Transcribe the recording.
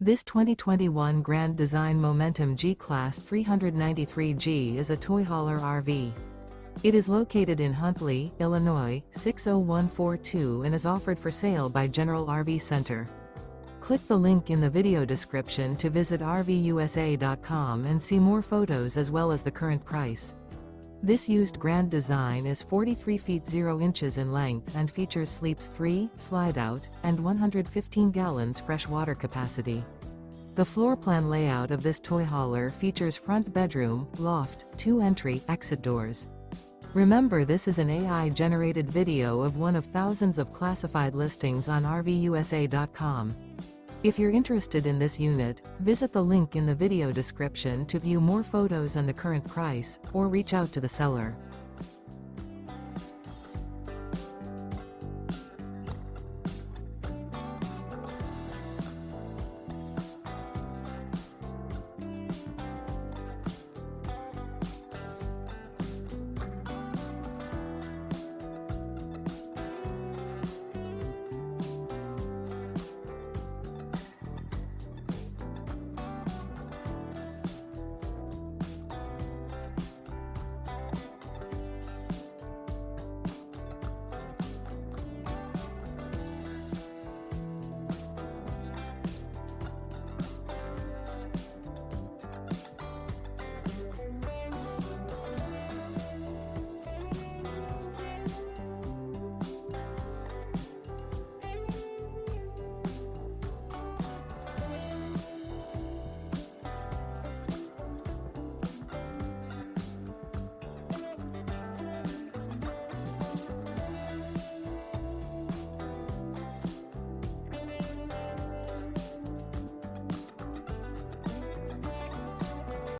This 2021 Grand Design Momentum G-Class 393G is a toy hauler RV. It is located in Huntley, Illinois, 60142 and is offered for sale by General RV Center. Click the link in the video description to visit RVUSA.com and see more photos as well as the current price. This used Grand Design is 43 feet 0 inches in length and features Sleeps 3, Slideout, and 115 gallons fresh water capacity. The floor plan layout of this toy hauler features front bedroom, loft, 2 entry, exit doors. Remember, this is an AI-generated video of one of thousands of classified listings on RVUSA.com. If you're interested in this unit, visit the link in the video description to view more photos and the current price, or reach out to the seller.